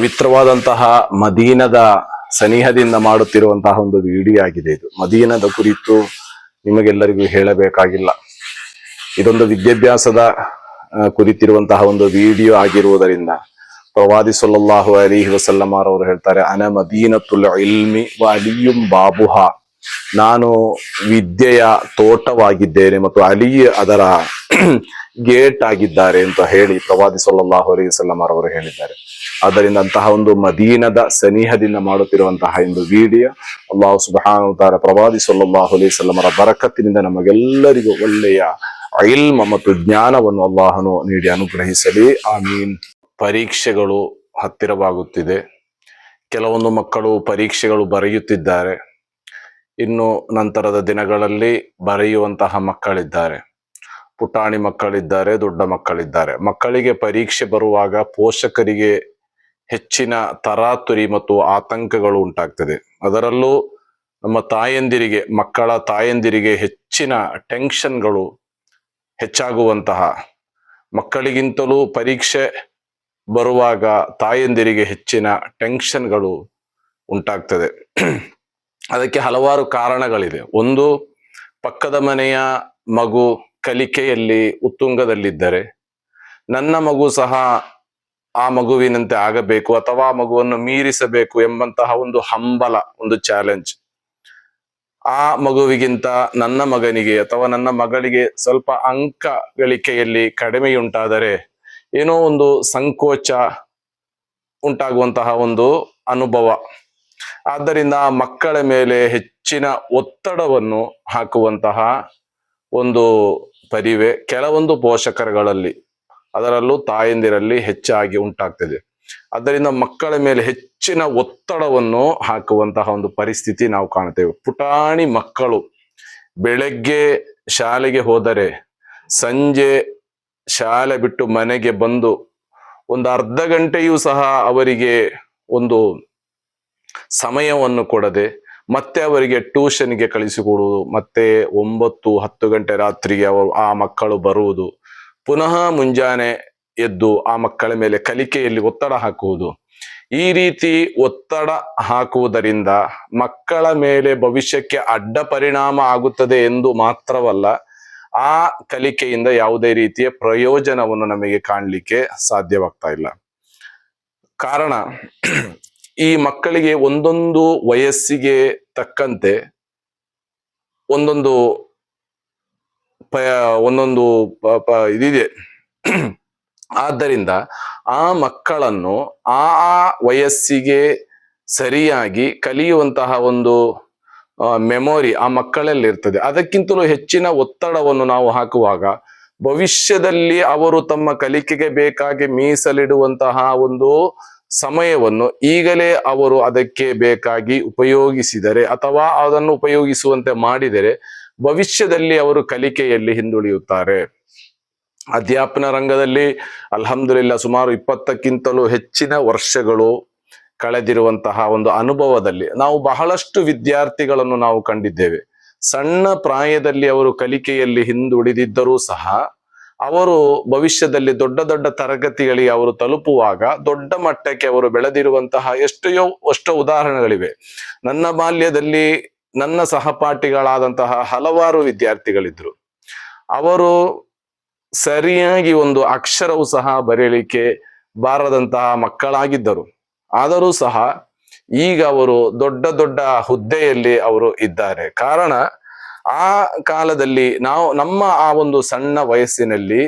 ಪವಿತ್ರವಾದಂತಹ ಮದೀನದ ಸನಿಹದಿಂದ ಮಾಡುತ್ತಿರುವಂತಹ ಒಂದು ವಿಡಿಯೋ ಆಗಿದೆ. ಇದು ಮದೀನದ ಕುರಿತು ನಿಮಗೆಲ್ಲರಿಗೂ ಹೇಳಬೇಕಾಗಿಲ್ಲ. ಇದೊಂದು ವಿದ್ಯಾಭ್ಯಾಸದ ಕುರಿತಿರುವಂತಹ ಒಂದು ವಿಡಿಯೋ ಆಗಿರುವುದರಿಂದ ಪ್ರವಾದಿ ಸಲ್ಲಲ್ಲಾಹು ಅಲೈಹಿ ವಸಲ್ಲಂ ಅವರು ಹೇಳ್ತಾರೆ, ಅನ ಮದೀನತುಲ್ ಇಲ್ಮಿ ವ ಅಲಿಯುಂ ಬಾಬುಹಾ, ನಾನು ವಿದ್ಯೆಯ ತೋಟವಾಗಿದ್ದೇನೆ ಮತ್ತು ಅಲಿ ಅದರ ಗೇಟ್ ಆಗಿದ್ದಾರೆ ಅಂತ ಹೇಳಿ ಪ್ರವಾದಿ ಸಲ್ಲಲ್ಲಾಹು ಅಲೈಹಿ ವಸಲ್ಲಂ ಅವರು ಹೇಳಿದ್ದಾರೆ. ಆದ್ದರಿಂದ ಅಂತಹ ಒಂದು ಮದೀನದ ಸನಿಹದಿಂದ ಮಾಡುತ್ತಿರುವಂತಹ ಒಂದು ವಿಡಿಯೋ ಅಲ್ಲಾಹು ಸುಬ್ಹಾನಹು ವ ತಆಲಾ ಪ್ರವಾದಿ ಸಲ್ಲಲ್ಲಾಹು ಅಲೈಹಿ ವಸಲ್ಲಂ ಬರಕತ್ತಿನಿಂದ ನಮಗೆಲ್ಲರಿಗೂ ಒಳ್ಳೆಯ ಇಲ್ಮ ಮತ್ತು ಜ್ಞಾನವನ್ನು ಅಲ್ಲಾಹನು ನೀಡಿ ಅನುಗ್ರಹಿಸಲಿ, ಆಮೀನ್. ಪರೀಕ್ಷೆಗಳು ಹತ್ತಿರವಾಗುತ್ತಿದೆ. ಕೆಲವೊಂದು ಮಕ್ಕಳು ಪರೀಕ್ಷೆಗಳು ಬರೆಯುತ್ತಿದ್ದಾರೆ. ಇನ್ನು ನಂತರದ ದಿನಗಳಲ್ಲಿ ಬರೆಯುವಂತಹ ಮಕ್ಕಳಿದ್ದಾರೆ. ಪುಟಾಣಿ ಮಕ್ಕಳಿದ್ದಾರೆ, ದೊಡ್ಡ ಮಕ್ಕಳಿದ್ದಾರೆ. ಮಕ್ಕಳಿಗೆ ಪರೀಕ್ಷೆ ಬರುವಾಗ ಪೋಷಕರಿಗೆ ಹೆಚ್ಚಿನ ತರಾತುರಿ ಮತ್ತು ಆತಂಕಗಳು ಉಂಟಾಗ್ತದೆ. ಅದರಲ್ಲೂ ನಮ್ಮ ತಾಯಂದಿರಿಗೆ, ಮಕ್ಕಳ ತಾಯಂದಿರಿಗೆ ಹೆಚ್ಚಿನ ಟೆನ್ಷನ್ಗಳು ಹೆಚ್ಚಾಗುವಂತಹ, ಮಕ್ಕಳಿಗಿಂತಲೂ ಪರೀಕ್ಷೆ ಬರುವಾಗ ತಾಯಂದಿರಿಗೆ ಹೆಚ್ಚಿನ ಟೆನ್ಷನ್ಗಳು ಉಂಟಾಗ್ತದೆ. ಅದಕ್ಕೆ ಹಲವಾರು ಕಾರಣಗಳಿದೆ. ಒಂದು, ಪಕ್ಕದ ಮನೆಯ ಮಗು ಕಲಿಕೆಯಲ್ಲಿ ಉತ್ತುಂಗದಲ್ಲಿದ್ದರೆ ನನ್ನ ಮಗು ಸಹ ಆ ಮಗುವಿನಂತೆ ಆಗಬೇಕು ಅಥವಾ ಆ ಮಗುವನ್ನು ಮೀರಿಸಬೇಕು ಎಂಬಂತಹ ಒಂದು ಹಂಬಲ, ಒಂದು ಚಾಲೆಂಜ್. ಆ ಮಗುವಿಗಿಂತ ನನ್ನ ಮಗನಿಗೆ ಅಥವಾ ನನ್ನ ಮಗಳಿಗೆ ಸ್ವಲ್ಪ ಅಂಕ ಗಳಿಕೆಯಲ್ಲಿ ಕಡಿಮೆಯುಂಟಾದರೆ ಏನೋ ಒಂದು ಸಂಕೋಚ ಉಂಟಾಗುವಂತಹ ಒಂದು ಅನುಭವ. ಆದ್ದರಿಂದ ಮಕ್ಕಳ ಮೇಲೆ ಹೆಚ್ಚಿನ ಒತ್ತಡವನ್ನು ಹಾಕುವಂತಹ ಒಂದು ಪರಿವೆ ಕೆಲವೊಂದು ಪೋಷಕರುಗಳಲ್ಲಿ, ಅದರಲ್ಲೂ ತಾಯಂದಿರಲ್ಲಿ ಹೆಚ್ಚಾಗಿ ಉಂಟಾಗ್ತದೆ. ಆದ್ದರಿಂದ ಮಕ್ಕಳ ಮೇಲೆ ಹೆಚ್ಚಿನ ಒತ್ತಡವನ್ನು ಹಾಕುವಂತಹ ಒಂದು ಪರಿಸ್ಥಿತಿ ನಾವು ಕಾಣ್ತೇವೆ. ಪುಟಾಣಿ ಮಕ್ಕಳು ಬೆಳಗ್ಗೆ ಶಾಲೆಗೆ ಹೋದರೆ ಸಂಜೆ ಶಾಲೆ ಬಿಟ್ಟು ಮನೆಗೆ ಬಂದು ಒಂದು ಅರ್ಧ ಗಂಟೆಯೂ ಸಹ ಅವರಿಗೆ ಒಂದು ಸಮಯವನ್ನು ಕೊಡದೆ ಮತ್ತೆ ಅವರಿಗೆ ಟ್ಯೂಷನ್ಗೆ ಕಳಿಸಿಕೊಡುವುದು, ಮತ್ತೆ 9-10 ಗಂಟೆ ರಾತ್ರಿಗೆ ಆ ಮಕ್ಕಳು ಬರುವುದು, ಪುನಃ ಮುಂಜಾನೆ ಎದ್ದು ಆ ಮಕ್ಕಳ ಮೇಲೆ ಕಲಿಕೆಯಲ್ಲಿ ಒತ್ತಡ ಹಾಕುವುದು. ಈ ರೀತಿ ಒತ್ತಡ ಹಾಕುವುದರಿಂದ ಮಕ್ಕಳ ಮೇಲೆ ಭವಿಷ್ಯಕ್ಕೆ ಅಡ್ಡ ಪರಿಣಾಮ ಆಗುತ್ತದೆ ಎಂದು ಮಾತ್ರವಲ್ಲ, ಆ ಕಲಿಕೆಯಿಂದ ಯಾವುದೇ ರೀತಿಯ ಪ್ರಯೋಜನವನ್ನು ನಮಗೆ ಕಾಣಲಿಕ್ಕೆ ಸಾಧ್ಯವಾಗ್ತಾ ಇಲ್ಲ. ಕಾರಣ, ಈ ಮಕ್ಕಳಿಗೆ ಒಂದೊಂದು ವಯಸ್ಸಿಗೆ ತಕ್ಕಂತೆ ಒಂದೊಂದು ಇದಿದೆ. ಆದ್ದರಿಂದ ಆ ಮಕ್ಕಳನ್ನು ಆ ವಯಸ್ಸಿಗೆ ಸರಿಯಾಗಿ ಕಲಿಯುವಂತಹ ಒಂದು ಮೆಮೊರಿ ಆ ಮಕ್ಕಳಲ್ಲಿ ಇರ್ತದೆ. ಅದಕ್ಕಿಂತಲೂ ಹೆಚ್ಚಿನ ಒತ್ತಡವನ್ನು ನಾವು ಹಾಕುವಾಗ ಭವಿಷ್ಯದಲ್ಲಿ ಅವರು ತಮ್ಮ ಕಲಿಕೆಗೆ ಬೇಕಾಗಿ ಮೀಸಲಿಡುವಂತಹ ಒಂದು ಸಮಯವನ್ನು ಈಗಲೇ ಅವರು ಅದಕ್ಕೆ ಬೇಕಾಗಿ ಉಪಯೋಗಿಸಿದರೆ ಅಥವಾ ಅದನ್ನು ಉಪಯೋಗಿಸುವಂತೆ ಮಾಡಿದರೆ ಭವಿಷ್ಯದಲ್ಲಿ ಅವರು ಕಲಿಕೆಯಲ್ಲಿ ಹಿಂದುಳಿಯುತ್ತಾರೆ. ಅಧ್ಯಾಪನ ರಂಗದಲ್ಲಿ ಅಲ್ಹಮ್ದುಲಿಲ್ಲಾ ಸುಮಾರು 20ಕ್ಕಿಂತಲೂ ಹೆಚ್ಚಿನ ವರ್ಷಗಳು ಕಳೆದಿರುವಂತಹ ಒಂದು ಅನುಭವದಲ್ಲಿ ನಾವು ಬಹಳಷ್ಟು ವಿದ್ಯಾರ್ಥಿಗಳನ್ನು ನಾವು ಕಂಡಿದ್ದೇವೆ. ಸಣ್ಣ ಪ್ರಾಯದಲ್ಲಿ ಅವರು ಕಲಿಕೆಯಲ್ಲಿ ಹಿಂದುಳಿದಿದ್ದರೂ ಸಹ ಅವರು ಭವಿಷ್ಯದಲ್ಲಿ ದೊಡ್ಡ ದೊಡ್ಡ ತರಗತಿಗಳಿಗೆ ಅವರು ತಲುಪುವಾಗ ದೊಡ್ಡ ಮಟ್ಟಕ್ಕೆ ಅವರು ಬೆಳೆದಿರುವಂತಹ ಎಷ್ಟೋ ಉದಾಹರಣೆಗಳಿವೆ. ನನ್ನ ಬಾಲ್ಯದಲ್ಲಿ ನನ್ನ ಸಹಪಾಠಿಗಳಾದಂತಹ ಹಲವಾರು ವಿದ್ಯಾರ್ಥಿಗಳಿದ್ರು. ಅವರು ಸರಿಯಾಗಿ ಒಂದು ಅಕ್ಷರವು ಸಹ ಬರೆಯಲಿಕ್ಕೆ ಬಾರದಂತಹ ಮಕ್ಕಳಾಗಿದ್ದರು. ಆದರೂ ಸಹ ಈಗ ಅವರು ದೊಡ್ಡ ದೊಡ್ಡ ಹುದ್ದೆಯಲ್ಲಿ ಅವರು ಇದ್ದಾರೆ. ಕಾರಣ, ಆ ಕಾಲದಲ್ಲಿ ನಮ್ಮ ಆ ಒಂದು ಸಣ್ಣ ವಯಸ್ಸಿನಲ್ಲಿ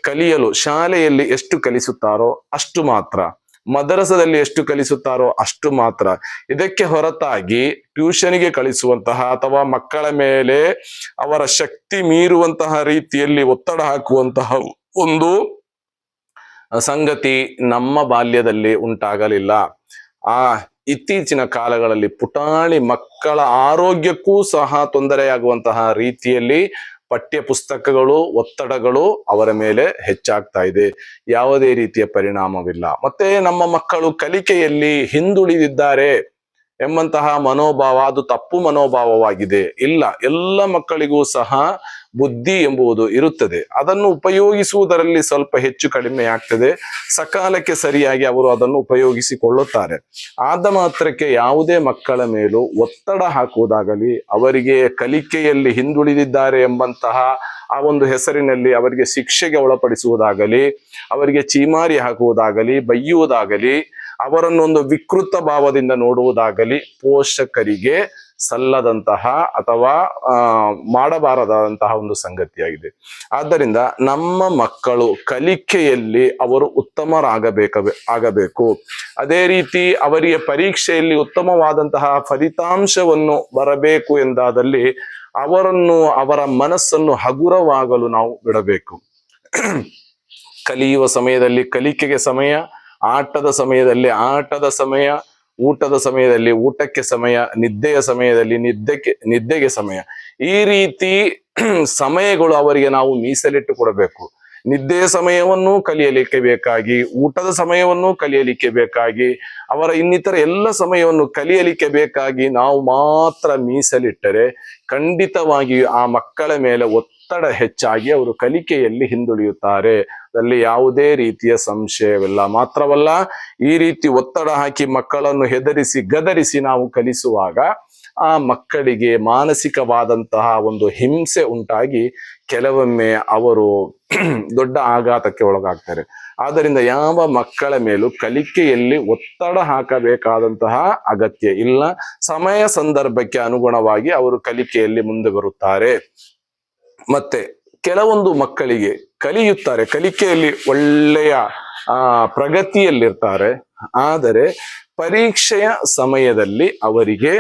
ಕಲಿಯಲು ಶಾಲೆಯಲ್ಲಿ ಎಷ್ಟು ಕಲಿಸುತ್ತಾರೋ ಅಷ್ಟು ಮಾತ್ರ, ಮದರಸದಲ್ಲಿ ಎಷ್ಟು ಕಲಿಸುತ್ತಾರೋ ಅಷ್ಟು ಮಾತ್ರ. ಇದಕ್ಕೆ ಹೊರತಾಗಿ ಟ್ಯೂಷನ್ಗೆ ಕಳಿಸುವಂತಹ ಅಥವಾ ಮಕ್ಕಳ ಮೇಲೆ ಅವರ ಶಕ್ತಿ ಮೀರುವಂತಹ ರೀತಿಯಲ್ಲಿ ಒತ್ತಡ ಹಾಕುವಂತಹ ಒಂದು ಸಂಗತಿ ನಮ್ಮ ಬಾಲ್ಯದಲ್ಲಿ ಉಂಟಾಗಲಿಲ್ಲ. ಇತ್ತೀಚಿನ ಕಾಲಗಳಲ್ಲಿ ಪುಟಾಣಿ ಮಕ್ಕಳ ಆರೋಗ್ಯಕ್ಕೂ ಸಹ ತೊಂದರೆಯಾಗುವಂತಹ ರೀತಿಯಲ್ಲಿ ಪಠ್ಯ ಪುಸ್ತಕಗಳು, ಒತ್ತಡಗಳು ಅವರ ಮೇಲೆ ಹೆಚ್ಚಾಗ್ತಾ ಇದೆ. ಯಾವುದೇ ರೀತಿಯ ಪರಿಣಾಮವಿಲ್ಲ. ಮತ್ತೆ ನಮ್ಮ ಮಕ್ಕಳು ಕಲಿಕೆಯಲ್ಲಿ ಹಿಂದುಳಿದಿದ್ದಾರೆ ಎಂಬಂತಹ ಮನೋಭಾವ ಅದು ತಪ್ಪು ಮನೋಭಾವವಾಗಿದೆ. ಇಲ್ಲ, ಎಲ್ಲ ಮಕ್ಕಳಿಗೂ ಸಹ ಬುದ್ಧಿ ಎಂಬುದು ಇರುತ್ತದೆ. ಅದನ್ನು ಉಪಯೋಗಿಸುವುದರಲ್ಲಿ ಸ್ವಲ್ಪ ಹೆಚ್ಚು ಕಡಿಮೆ ಆಗ್ತದೆ. ಸಕಾಲಕ್ಕೆ ಸರಿಯಾಗಿ ಅವರು ಅದನ್ನು ಉಪಯೋಗಿಸಿಕೊಳ್ಳುತ್ತಾರೆ. ಆದ ಮಾತ್ರಕ್ಕೆ ಯಾವುದೇ ಮಕ್ಕಳ ಮೇಲೂ ಒತ್ತಡ ಹಾಕುವುದಾಗಲಿ, ಅವರಿಗೆ ಕಲಿಕೆಯಲ್ಲಿ ಹಿಂದುಳಿದಿದ್ದಾರೆ ಎಂಬಂತಹ ಆ ಒಂದು ಹೆಸರಿನಲ್ಲಿ ಅವರಿಗೆ ಶಿಕ್ಷೆಗೆ ಒಳಪಡಿಸುವುದಾಗಲಿ, ಅವರಿಗೆ ಚೀಮಾರಿ ಹಾಕುವುದಾಗಲಿ, ಬೈಯುವುದಾಗಲಿ, ಅವರನ್ನೊಂದು ವಿಕೃತ ಭಾವದಿಂದ ನೋಡುವುದಾಗಲಿ ಪೋಷಕರಿಗೆ ಸಲ್ಲದಂತಹ ಅಥವಾ ಮಾಡಬಾರದಂತಹ ಒಂದು ಸಂಗತಿಯಾಗಿದೆ. ಆದ್ದರಿಂದ ನಮ್ಮ ಮಕ್ಕಳು ಕಲಿಕೆಯಲ್ಲಿ ಅವರು ಆಗಬೇಕು. ಅದೇ ರೀತಿ ಅವರಿಗೆ ಪರೀಕ್ಷೆಯಲ್ಲಿ ಉತ್ತಮವಾದಂತಹ ಫಲಿತಾಂಶವನ್ನು ಬರಬೇಕು ಎಂದಾದಲ್ಲಿ ಅವರ ಮನಸ್ಸನ್ನು ಹಗುರವಾಗಲು ನಾವು ಬಿಡಬೇಕು. ಕಲಿಯುವ ಸಮಯದಲ್ಲಿ ಕಲಿಕೆಗೆ ಸಮಯ, ಆಟದ ಸಮಯದಲ್ಲಿ ಆಟದ ಸಮಯ, ಊಟದ ಸಮಯದಲ್ಲಿ ಊಟಕ್ಕೆ ಸಮಯ, ನಿದ್ದೆಯ ಸಮಯದಲ್ಲಿ ನಿದ್ದೆಗೆ ಸಮಯ. ಈ ರೀತಿ ಸಮಯಗಳು ಅವರಿಗೆ ನಾವು ಮೀಸಲಿಟ್ಟು ಕೊಡಬೇಕು. ನಿದ್ದೆಯ ಸಮಯವನ್ನು ಕಲಿಯಲಿಕ್ಕೆ ಬೇಕಾಗಿ, ಊಟದ ಸಮಯವನ್ನು ಕಲಿಯಲಿಕ್ಕೆ ಬೇಕಾಗಿ, ಅವರ ಇನ್ನಿತರ ಎಲ್ಲ ಸಮಯವನ್ನು ಕಲಿಯಲಿಕ್ಕೆ ಬೇಕಾಗಿ ನಾವು ಮಾತ್ರ ಮೀಸಲಿಟ್ಟರೆ ಖಂಡಿತವಾಗಿಯೂ ಆ ಮಕ್ಕಳ ಮೇಲೆ ಒತ್ತಡ ಹೆಚ್ಚಾಗಿ ಅವರು ಕಲಿಕೆಯಲ್ಲಿ ಹಿಂದುಳಿಯುತ್ತಾರೆ. ಅಲ್ಲಿ ಯಾವುದೇ ರೀತಿಯ ಸಂಶಯವಿಲ್ಲ. ಮಾತ್ರವಲ್ಲ, ಈ ರೀತಿ ಒತ್ತಡ ಹಾಕಿ ಮಕ್ಕಳನ್ನು ಹೆದರಿಸಿ ಗದರಿಸಿ ನಾವು ಕಲಿಸುವಾಗ ಆ ಮಕ್ಕಳಿಗೆ ಮಾನಸಿಕವಾದಂತಹ ಒಂದು ಹಿಂಸೆ ಉಂಟಾಗಿ ಕೆಲವೊಮ್ಮೆ ಅವರು ದೊಡ್ಡ ಆಘಾತಕ್ಕೆ ಒಳಗಾಗ್ತಾರೆ. ಆದ್ದರಿಂದ ಯಾವ ಮಕ್ಕಳ ಮೇಲೂ ಕಲಿಕೆಯಲ್ಲಿ ಒತ್ತಡ ಹಾಕಬೇಕಾದಂತಹ ಅಗತ್ಯ ಇಲ್ಲ. ಸಮಯ ಸಂದರ್ಭಕ್ಕೆ ಅನುಗುಣವಾಗಿ ಅವರು ಕಲಿಕೆಯಲ್ಲಿ ಮುಂದೆ ಬರುತ್ತಾರೆ. ಮತ್ತೆ ಕೆಲವೊಂದು ಮಕ್ಕಳಿಗೆ ಕಲಿಯುತ್ತಾರೆ, ಕಲಿಕೆಯಲ್ಲಿ ಒಳ್ಳೆಯ ಪ್ರಗತಿಯಲ್ಲಿರ್ತಾರೆ. ಆದರೆ ಪರೀಕ್ಷೆಯ ಸಮಯದಲ್ಲಿ ಅವರಿಗೆ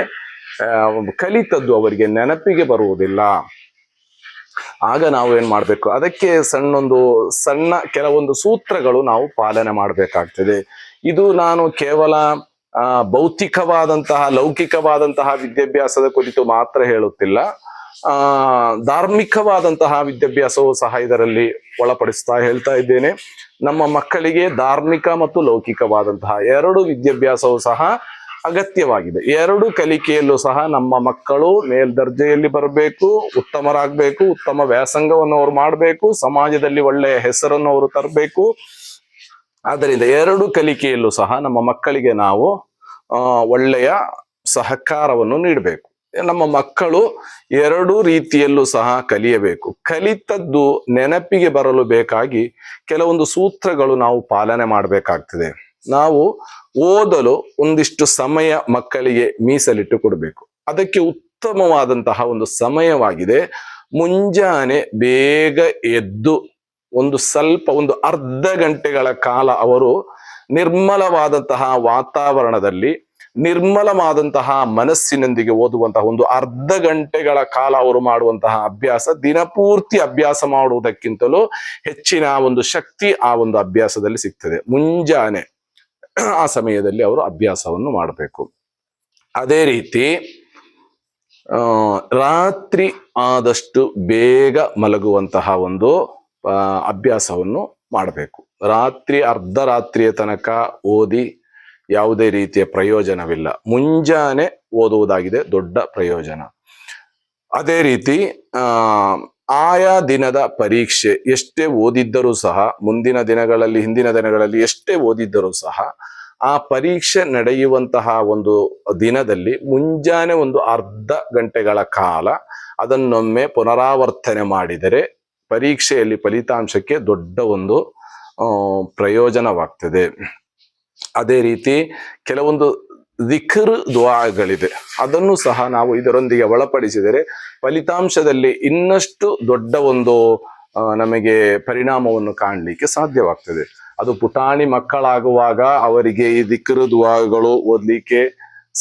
ಕಲಿತದ್ದು ಅವರಿಗೆ ನೆನಪಿಗೆ ಬರುವುದಿಲ್ಲ. ಆಗ ನಾವು ಏನ್ ಮಾಡ್ಬೇಕು, ಅದಕ್ಕೆ ಸಣ್ಣ ಕೆಲವೊಂದು ಸೂತ್ರಗಳು ನಾವು ಪಾಲನೆ ಮಾಡಬೇಕಾಗ್ತದೆ. ಇದು ನಾನು ಕೇವಲ ಭೌತಿಕವಾದಂತಹ ಲೌಕಿಕವಾದಂತಹ ವಿದ್ಯಾಭ್ಯಾಸದ ಕುರಿತು ಮಾತ್ರ ಹೇಳುತ್ತಿಲ್ಲ. ಧಾರ್ಮಿಕವಾದಂತಹ ವಿದ್ಯಾಭ್ಯಾಸವೂ ಸಹ ಇದರಲ್ಲಿ ಹೇಳ್ತಾ ಇದ್ದೇನೆ. ನಮ್ಮ ಮಕ್ಕಳಿಗೆ ಧಾರ್ಮಿಕ ಮತ್ತು ಲೌಕಿಕವಾದಂತಹ ಎರಡು ವಿದ್ಯಾಭ್ಯಾಸವೂ ಸಹ ಅಗತ್ಯವಾಗಿದೆ. ಎರಡು ಕಲಿಕೆಯಲ್ಲೂ ಸಹ ನಮ್ಮ ಮಕ್ಕಳು ಮೇಲ್ದರ್ಜೆಯಲ್ಲಿ ಬರಬೇಕು, ಉತ್ತಮರಾಗಬೇಕು, ಉತ್ತಮ ವ್ಯಾಸಂಗವನ್ನು ಅವರು ಮಾಡಬೇಕು, ಸಮಾಜದಲ್ಲಿ ಒಳ್ಳೆಯ ಹೆಸರನ್ನು ಅವರು ತರಬೇಕು. ಆದ್ದರಿಂದ ಎರಡು ಕಲಿಕೆಯಲ್ಲೂ ಸಹ ನಮ್ಮ ಮಕ್ಕಳಿಗೆ ನಾವು ಒಳ್ಳೆಯ ಸಹಕಾರವನ್ನು ನೀಡಬೇಕು. ನಮ್ಮ ಮಕ್ಕಳು ಎರಡೂ ರೀತಿಯಲ್ಲೂ ಸಹ ಕಲಿಯಬೇಕು. ಕಲಿತದ್ದು ನೆನಪಿಗೆ ಬರಲು ಬೇಕಾಗಿ ಕೆಲವೊಂದು ಸೂತ್ರಗಳು ನಾವು ಪಾಲನೆ ಮಾಡಬೇಕಾಗ್ತದೆ. ನಾವು ಓದಲು ಒಂದಿಷ್ಟು ಸಮಯ ಮಕ್ಕಳಿಗೆ ಮೀಸಲಿಟ್ಟು ಕೊಡಬೇಕು. ಅದಕ್ಕೆ ಉತ್ತಮವಾದಂತಹ ಒಂದು ಸಮಯವಾಗಿದೆ ಮುಂಜಾನೆ ಬೇಗ ಎದ್ದು ಒಂದು ಅರ್ಧ ಗಂಟೆಗಳ ಕಾಲ ಅವರು ನಿರ್ಮಲವಾದಂತಹ ವಾತಾವರಣದಲ್ಲಿ ನಿರ್ಮಲವಾದಂತಹ ಮನಸ್ಸಿನೊಂದಿಗೆ ಓದುವಂತಹ ಒಂದು ಅರ್ಧ ಗಂಟೆಗಳ ಕಾಲ ಅವರು ಮಾಡುವಂತಹ ಅಭ್ಯಾಸ ದಿನಪೂರ್ತಿ ಅಭ್ಯಾಸ ಮಾಡುವುದಕ್ಕಿಂತಲೂ ಹೆಚ್ಚಿನ ಒಂದು ಶಕ್ತಿ ಆ ಒಂದು ಅಭ್ಯಾಸದಲ್ಲಿ ಸಿಗ್ತದೆ. ಮುಂಜಾನೆ ಆ ಸಮಯದಲ್ಲಿ ಅವರು ಅಭ್ಯಾಸವನ್ನು ಮಾಡಬೇಕು. ಅದೇ ರೀತಿ ರಾತ್ರಿ ಆದಷ್ಟು ಬೇಗ ಮಲಗುವಂತಹ ಒಂದು ಅಭ್ಯಾಸವನ್ನು ಮಾಡಬೇಕು. ಅರ್ಧ ರಾತ್ರಿಯ ತನಕ ಓದಿ ಯಾವುದೇ ರೀತಿಯ ಪ್ರಯೋಜನವಿಲ್ಲ. ಮುಂಜಾನೆ ಓದುವುದಾಗಿದೆ ದೊಡ್ಡ ಪ್ರಯೋಜನ. ಅದೇ ರೀತಿ ಆಯಾ ದಿನದ ಪರೀಕ್ಷೆ ಎಷ್ಟೇ ಓದಿದ್ದರೂ ಸಹ ಹಿಂದಿನ ದಿನಗಳಲ್ಲಿ ಎಷ್ಟೇ ಓದಿದ್ದರೂ ಸಹ ಆ ಪರೀಕ್ಷೆ ನಡೆಯುವಂತಹ ಒಂದು ದಿನದಲ್ಲಿ ಮುಂಜಾನೆ ಒಂದು ಅರ್ಧ ಗಂಟೆಗಳ ಕಾಲ ಅದನ್ನೊಮ್ಮೆ ಪುನರಾವರ್ತನೆ ಮಾಡಿದರೆ ಪರೀಕ್ಷೆಯಲ್ಲಿ ಫಲಿತಾಂಶಕ್ಕೆ ದೊಡ್ಡ ಒಂದು ಪ್ರಯೋಜನವಾಗ್ತದೆ. ಅದೇ ರೀತಿ ಕೆಲವೊಂದು ದಿಕ್ರ್ ದುಆಗಳಿದೆ, ಅದನ್ನು ಸಹ ನಾವು ಇದರೊಂದಿಗೆ ಒಳಪಡಿಸಿದರೆ ಫಲಿತಾಂಶದಲ್ಲಿ ಇನ್ನಷ್ಟು ದೊಡ್ಡ ಒಂದು ನಮಗೆ ಪರಿಣಾಮವನ್ನು ಕಾಣಲಿಕ್ಕೆ ಸಾಧ್ಯವಾಗ್ತದೆ. ಅದು ಪುಟಾಣಿ ಮಕ್ಕಳಾಗುವಾಗ ಅವರಿಗೆ ಈ ದಿಕ್ರ್ ದುಆಗಳು ಓದಲಿಕ್ಕೆ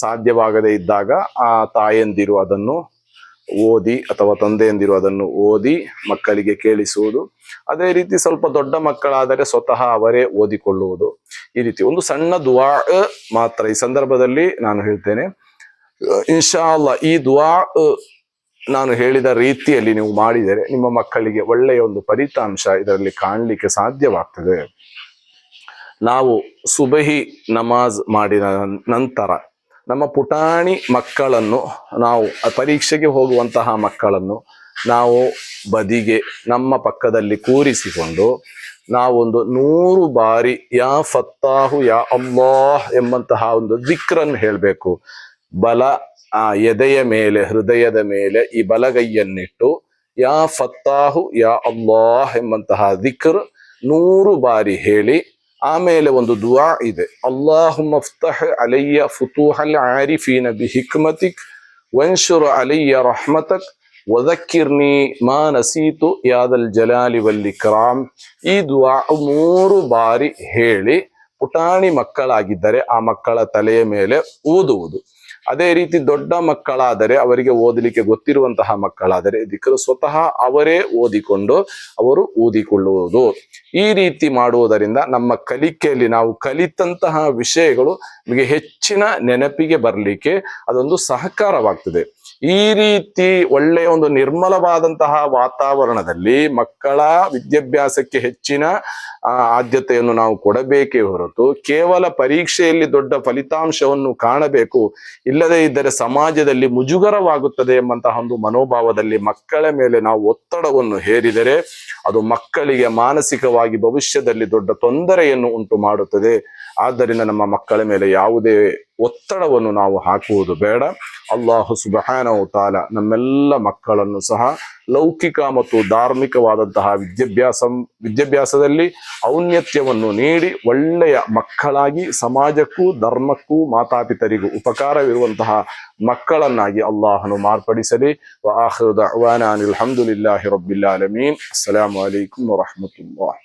ಸಾಧ್ಯವಾಗದೇ ಇದ್ದಾಗ ಆ ತಾಯಂದಿರು ಅದನ್ನು ಓದಿ ಅಥವಾ ತಂದೆಯಂದಿರು ಅದನ್ನು ಓದಿ ಮಕ್ಕಳಿಗೆ ಕೇಳಿಸುವುದು. ಅದೇ ರೀತಿ ಸ್ವಲ್ಪ ದೊಡ್ಡ ಮಕ್ಕಳಾದರೆ ಸ್ವತಃ ಅವರೇ ಓದಿಕೊಳ್ಳುವುದು. ಈ ರೀತಿ ಒಂದು ಸಣ್ಣ ದುಆ ಮಾತ್ರ ಈ ಸಂದರ್ಭದಲ್ಲಿ ನಾನು ಹೇಳ್ತೇನೆ. ಇನ್ಶಾ ಅಲ್ಲಾ ಈ ದುಆ ನಾನು ಹೇಳಿದ ರೀತಿಯಲ್ಲಿ ನೀವು ಮಾಡಿದರೆ ನಿಮ್ಮ ಮಕ್ಕಳಿಗೆ ಒಳ್ಳೆಯ ಒಂದು ಫಲಿತಾಂಶ ಇದರಲ್ಲಿ ಕಾಣಲಿಕ್ಕೆ ಸಾಧ್ಯವಾಗ್ತದೆ. ನಾವು ಸುಬಹಿ ನಮಾಜ್ ಮಾಡಿದ ನಂತರ ನಮ್ಮ ಪುಟಾಣಿ ಮಕ್ಕಳನ್ನು ನಾವು ಪರೀಕ್ಷೆಗೆ ಹೋಗುವಂತಹ ಮಕ್ಕಳನ್ನು ನಾವು ಬದಿಗೆ ನಮ್ಮ ಪಕ್ಕದಲ್ಲಿ ಕೂರಿಸಿಕೊಂಡು ನಾವೊಂದು 100 ಬಾರಿ ಯಾ ಫತ್ತಾಹು ಯಾ ಅಲ್ಲಾಹ್ ಎಂಬಂತಹ ಒಂದು ದಿಕ್ರನ್ನು ಹೇಳಬೇಕು. ಎದೆಯ ಮೇಲೆ, ಹೃದಯದ ಮೇಲೆ ಈ ಬಲಗೈಯನ್ನಿಟ್ಟು ಯಾ ಫತ್ತಾಹು ಯಾ ಅಲ್ಲಾಹ್ ಎಂಬಂತಹ ದಿಕ್ರ್ 100 ಬಾರಿ ಹೇಳಿ, ಆಮೇಲೆ ಒಂದು ದುಆ ಇದೆ, ಅಲ್ಲಾಹುಮ್ಮ ಫ್ತಹ್ ಅಲಯ್ಯ ಫುತೂಹಲ್ ಆರಿಫೀನ ಬಿಹಿಕ್ಮತಿಕ್ ವನ್ಶುರ್ ಅಲಯ್ಯ ರಹ್ಮತಕ್ ವದಕ್ಕಿರ್ನಿ ಮಾ ನಸೀತು ಯಾದಲ್ ಜಲಾಲಿ ವಲ್ ಇಕ್ರಾಮ್. ಈ ದುಆ 3 ಬಾರಿ ಹೇಳಿ ಪುಟಾಣಿ ಮಕ್ಕಳಾಗಿದ್ದರೆ ಆ ಮಕ್ಕಳ ತಲೆಯ ಮೇಲೆ ಊದುವುದು. ಅದೇ ರೀತಿ ದೊಡ್ಡ ಮಕ್ಕಳಾದರೆ, ಅವರಿಗೆ ಓದಲಿಕ್ಕೆ ಗೊತ್ತಿರುವಂತಹ ಮಕ್ಕಳಾದರೆ ದಿಕ್ರು ಸ್ವತಃ ಅವರೇ ಓದಿಕೊಂಡು ಅವರು ಊದಿಕೊಳ್ಳುವುದು. ಈ ರೀತಿ ಮಾಡುವುದರಿಂದ ನಮ್ಮ ಕಲಿಕೆಯಲ್ಲಿ ನಾವು ಕಲಿತಂತಹ ವಿಷಯಗಳು ನಮಗೆ ಹೆಚ್ಚಿನ ನೆನಪಿಗೆ ಬರಲಿಕ್ಕೆ ಅದೊಂದು ಸಹಕಾರವಾಗ್ತದೆ. ಈ ರೀತಿ ಒಳ್ಳೆಯ ಒಂದು ನಿರ್ಮಲವಾದಂತಹ ವಾತಾವರಣದಲ್ಲಿ ಮಕ್ಕಳ ವಿದ್ಯಾಭ್ಯಾಸಕ್ಕೆ ಹೆಚ್ಚಿನ ಆದ್ಯತೆಯನ್ನು ನಾವು ಕೊಡಬೇಕೇ ಹೊರತು ಕೇವಲ ಪರೀಕ್ಷೆಯಲ್ಲಿ ದೊಡ್ಡ ಫಲಿತಾಂಶವನ್ನು ಕಾಣಬೇಕು, ಇಲ್ಲದೇ ಇದ್ದರೆ ಸಮಾಜದಲ್ಲಿ ಮುಜುಗರವಾಗುತ್ತದೆ ಎಂಬಂತಹ ಒಂದು ಮನೋಭಾವದಲ್ಲಿ ಮಕ್ಕಳ ಮೇಲೆ ನಾವು ಒತ್ತಡವನ್ನು ಹೇರಿದರೆ ಅದು ಮಕ್ಕಳಿಗೆ ಮಾನಸಿಕವಾಗಿ ಭವಿಷ್ಯದಲ್ಲಿ ದೊಡ್ಡ ತೊಂದರೆಯನ್ನು ಉಂಟು ಮಾಡುತ್ತದೆ. ಆದ್ದರಿಂದ ನಮ್ಮ ಮಕ್ಕಳ ಮೇಲೆ ಯಾವುದೇ ಒತ್ತಡವನ್ನು ನಾವು ಹಾಕುವುದು ಬೇಡ. ಅಲ್ಲಾಹು ಸುಬ್ಹಾನಹು ತಾಲ ನಮ್ಮೆಲ್ಲ ಮಕ್ಕಳನ್ನು ಸಹ ಲೌಕಿಕ ಮತ್ತು ಧಾರ್ಮಿಕವಾದಂತಹ ವಿದ್ಯಾಭ್ಯಾಸದಲ್ಲಿ ಔನ್ನತ್ಯವನ್ನು ನೀಡಿ ಒಳ್ಳೆಯ ಮಕ್ಕಳಾಗಿ ಸಮಾಜಕ್ಕೂ ಧರ್ಮಕ್ಕೂ ಮಾತಾಪಿತರಿಗೂ ಉಪಕಾರವಿರುವಂತಹ ಮಕ್ಕಳನ್ನಾಗಿ ಅಲ್ಲಾಹನು ಮಾರ್ಪಡಿಸಲಿ. ವ ಆಖಿರು ದಅವಾನಾ ಅನಿಲ್ ಹಮ್ದುಲಿಲ್ಲಾಹಿ ರಬ್ಬಿಲ್ ಆಲಮೀನ್. ಅಸ್ಸಲಾಮು ಅಲೈಕುಂ ವರಹಮತುಲ್ಲಾಹ್.